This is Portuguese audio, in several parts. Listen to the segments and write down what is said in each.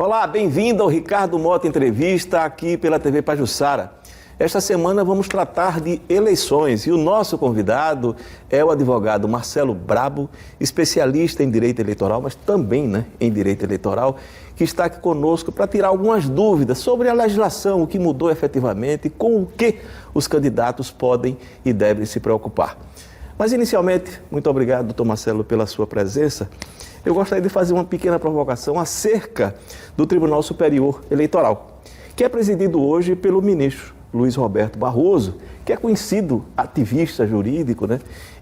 Olá, bem-vindo ao Ricardo Mota Entrevista aqui pela TV Pajuçara. Esta semana vamos tratar de eleições e o nosso convidado é o advogado Marcelo Brabo, especialista em direito eleitoral, mas também em direito eleitoral, que está aqui conosco para tirar algumas dúvidas sobre a legislação, o que mudou efetivamente, com o que os candidatos podem e devem se preocupar. Mas inicialmente, muito obrigado, doutor Marcelo, pela sua presença. Eu gostaria de fazer uma pequena provocação acerca do Tribunal Superior Eleitoral, que é presidido hoje pelo ministro Luiz Roberto Barroso, que é conhecido ativista jurídico,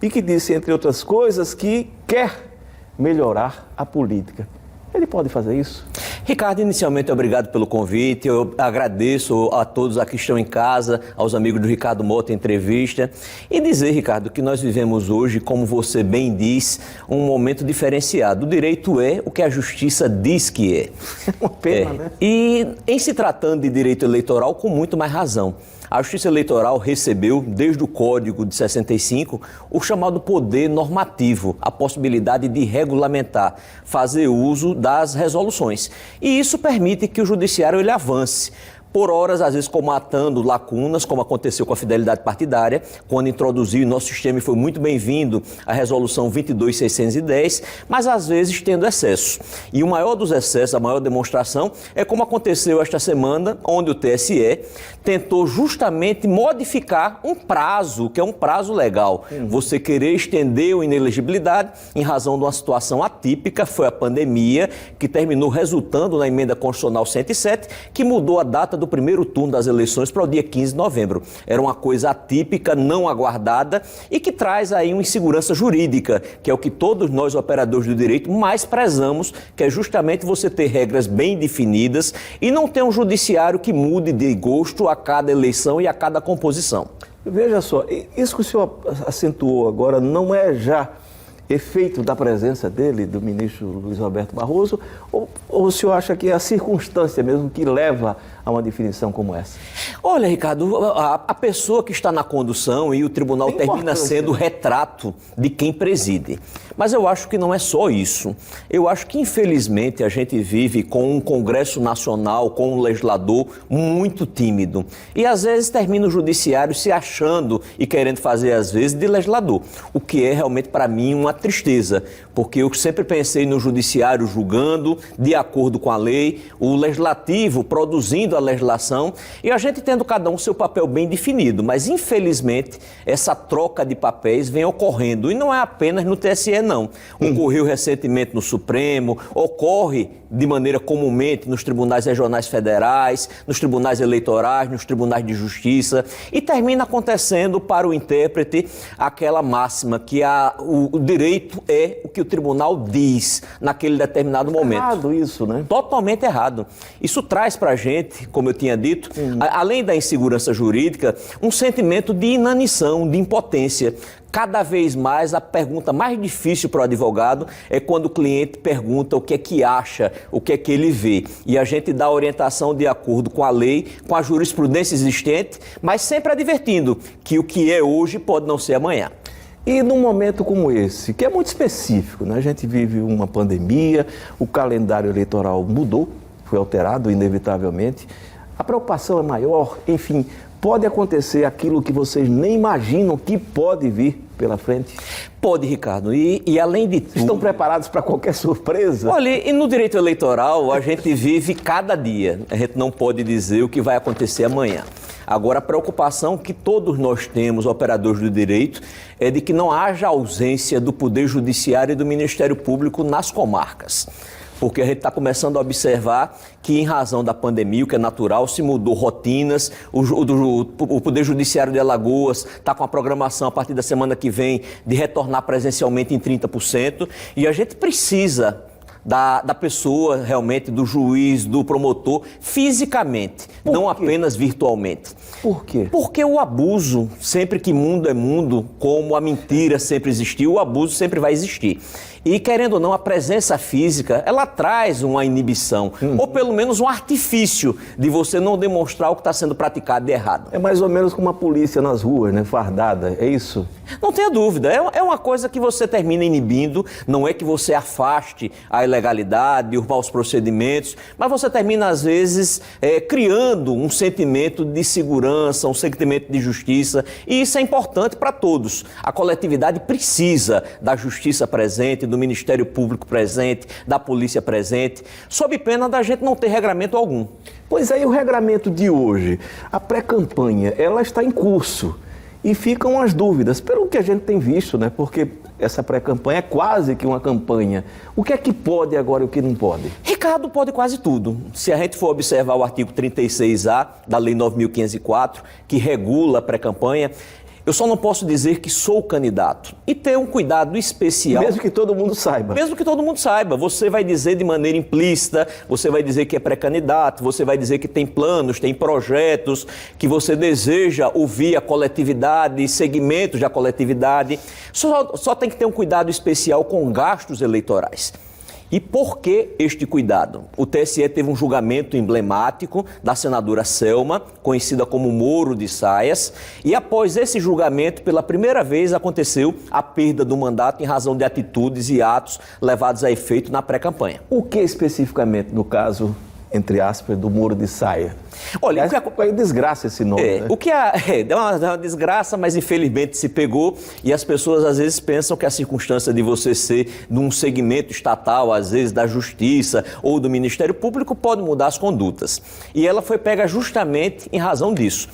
e que disse, entre outras coisas, que quer melhorar a política. Ele pode fazer isso? Ricardo, inicialmente, obrigado pelo convite. Eu agradeço a todos aqui que estão em casa, aos amigos do Ricardo Mota Entrevista. E dizer, Ricardo, que nós vivemos hoje, como você bem diz, um momento diferenciado. O direito é o que a justiça diz que é. É uma pena, né? E em se tratando de direito eleitoral, com muito mais razão. A Justiça Eleitoral recebeu, desde o Código de 65, o chamado poder normativo, a possibilidade de regulamentar, fazer uso das resoluções. E isso permite que o judiciário ele avance. Por horas, às vezes, comatando lacunas, como aconteceu com a fidelidade partidária, quando introduziu em nosso sistema e foi muito bem-vindo a resolução 22.610, mas às vezes tendo excesso. E o maior dos excessos, a maior demonstração, é como aconteceu esta semana, onde o TSE tentou justamente modificar um prazo, que é um prazo legal. Você querer estender a inelegibilidade em razão de uma situação atípica, foi a pandemia, que terminou resultando na emenda constitucional 107, que mudou a data do primeiro turno das eleições para o dia 15 de novembro. Era uma coisa atípica, não aguardada e que traz aí uma insegurança jurídica, que é o que todos nós operadores do direito mais prezamos, que é justamente você ter regras bem definidas e não ter um judiciário que mude de gosto a cada eleição e a cada composição. Veja só, isso que o senhor acentuou agora não é já efeito da presença dele, do ministro Luiz Roberto Barroso, ou o senhor acha que é a circunstância mesmo que leva a uma definição como essa? Olha, Ricardo, a pessoa que está na condução e o tribunal termina sendo o retrato de quem preside. Mas eu acho que não é só isso. Eu acho que, infelizmente, a gente vive com um Congresso Nacional, com um legislador muito tímido. E, às vezes, termina o judiciário se achando e querendo fazer, às vezes, de legislador. O que é, realmente, para mim, uma tristeza. Porque eu sempre pensei no judiciário julgando, de acordo com a lei, o legislativo produzindo a legislação e a gente tendo cada um seu papel bem definido. Mas, infelizmente, essa troca de papéis vem ocorrendo. E não é apenas no TSE, não. Ocorreu recentemente no Supremo, ocorre de maneira comumente nos tribunais regionais federais, nos tribunais eleitorais, nos tribunais de justiça e termina acontecendo para o intérprete aquela máxima que o direito é o que o tribunal diz naquele determinado momento. Errado isso, né? Totalmente errado. Isso traz para a gente, como eu tinha dito, além da insegurança jurídica, um sentimento de inanição, de impotência. Cada vez mais, a pergunta mais difícil para o advogado é quando o cliente pergunta o que é que acha, o que é que ele vê. E a gente dá orientação de acordo com a lei, com a jurisprudência existente, mas sempre advertindo que o que é hoje pode não ser amanhã. E num momento como esse, que é muito específico, a gente vive uma pandemia, o calendário eleitoral mudou, foi alterado inevitavelmente, a preocupação é maior, enfim, pode acontecer aquilo que vocês nem imaginam que pode vir pela frente? Pode, Ricardo. E além de tudo... Estão preparados para qualquer surpresa? Olha, e no direito eleitoral a gente vive cada dia. A gente não pode dizer o que vai acontecer amanhã. Agora, a preocupação que todos nós temos, operadores do direito, é de que não haja ausência do Poder Judiciário e do Ministério Público nas comarcas. Porque a gente está começando a observar que, em razão da pandemia, o que é natural, se mudou rotinas, o Poder Judiciário de Alagoas está com a programação a partir da semana que vem de retornar presencialmente em 30%, e a gente precisa da pessoa, realmente, do juiz, do promotor, fisicamente, não apenas virtualmente. Por quê? Porque o abuso, sempre que mundo é mundo, como a mentira sempre existiu, o abuso sempre vai existir. E, querendo ou não, a presença física, ela traz uma inibição, ou pelo menos um artifício de você não demonstrar o que está sendo praticado de errado. É mais ou menos como a polícia nas ruas, fardada, é isso? Não tenha dúvida, é uma coisa que você termina inibindo, não é que você afaste a ilegalidade, os maus procedimentos, mas você termina, às vezes, criando um sentimento de segurança, um sentimento de justiça, e isso é importante para todos. A coletividade precisa da justiça presente, do Ministério Público presente, da polícia presente, sob pena da gente não ter regramento algum. Pois aí o regramento de hoje, a pré-campanha, ela está em curso e ficam as dúvidas, pelo que a gente tem visto, né? Porque essa pré-campanha é quase que uma campanha. O que é que pode agora e o que não pode? Ricardo, pode quase tudo. Se a gente for observar o artigo 36A da Lei 9.504, que regula a pré-campanha, eu só não posso dizer que sou candidato. E ter um cuidado especial. Mesmo que todo mundo saiba. Mesmo que todo mundo saiba. Você vai dizer de maneira implícita, você vai dizer que é pré-candidato, você vai dizer que tem planos, tem projetos, que você deseja ouvir a coletividade, segmentos da coletividade. Só tem que ter um cuidado especial com gastos eleitorais. E por que este cuidado? O TSE teve um julgamento emblemático da senadora Selma, conhecida como Moro de Saias, e após esse julgamento, pela primeira vez, aconteceu a perda do mandato em razão de atitudes e atos levados a efeito na pré-campanha. O que especificamente no caso, entre aspas, do Moro de Saia? Olha, é desgraça esse nome, né? É uma desgraça, mas infelizmente se pegou, e as pessoas às vezes pensam que a circunstância de você ser de um segmento estatal, às vezes da Justiça ou do Ministério Público, pode mudar as condutas. E ela foi pega justamente em razão disso.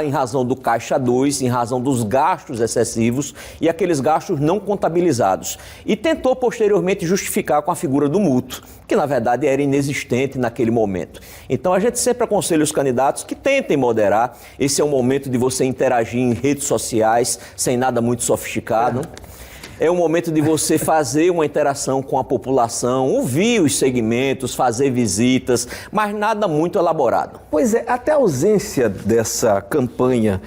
Em razão do Caixa 2, em razão dos gastos excessivos e aqueles gastos não contabilizados. E tentou posteriormente justificar com a figura do mútuo, que na verdade era inexistente naquele momento. Então a gente sempre aconselha os candidatos que tentem moderar. Esse é um momento de você interagir em redes sociais, sem nada muito sofisticado. É o momento de você fazer uma interação com a população, ouvir os segmentos, fazer visitas, mas nada muito elaborado. Pois é, até a ausência dessa campanha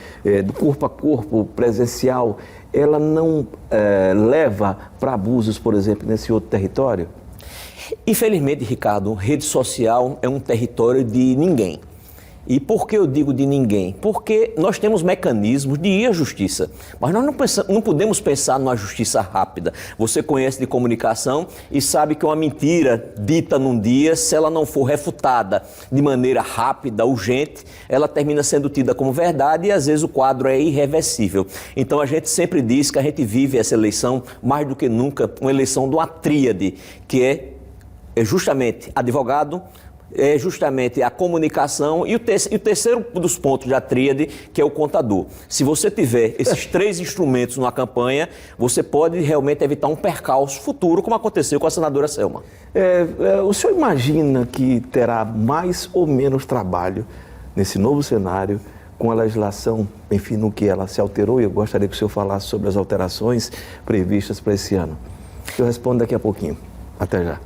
do corpo a corpo presencial, ela não leva para abusos, por exemplo, nesse outro território? Infelizmente, Ricardo, rede social é um território de ninguém. E por que eu digo de ninguém? Porque nós temos mecanismos de ir à justiça, mas nós não podemos pensar numa justiça rápida. Você conhece de comunicação e sabe que uma mentira dita num dia, se ela não for refutada de maneira rápida, urgente, ela termina sendo tida como verdade e às vezes o quadro é irreversível. Então a gente sempre diz que a gente vive essa eleição, mais do que nunca, uma eleição de uma tríade, que é justamente advogado, é justamente a comunicação e o terceiro dos pontos da tríade, que é o contador. Se você tiver esses três instrumentos numa campanha, você pode realmente evitar um percalço futuro, como aconteceu com a senadora Selma. O senhor imagina que terá mais ou menos trabalho nesse novo cenário com a legislação, enfim, no que ela se alterou? E eu gostaria que o senhor falasse sobre as alterações previstas para esse ano. Eu respondo daqui a pouquinho. Até já.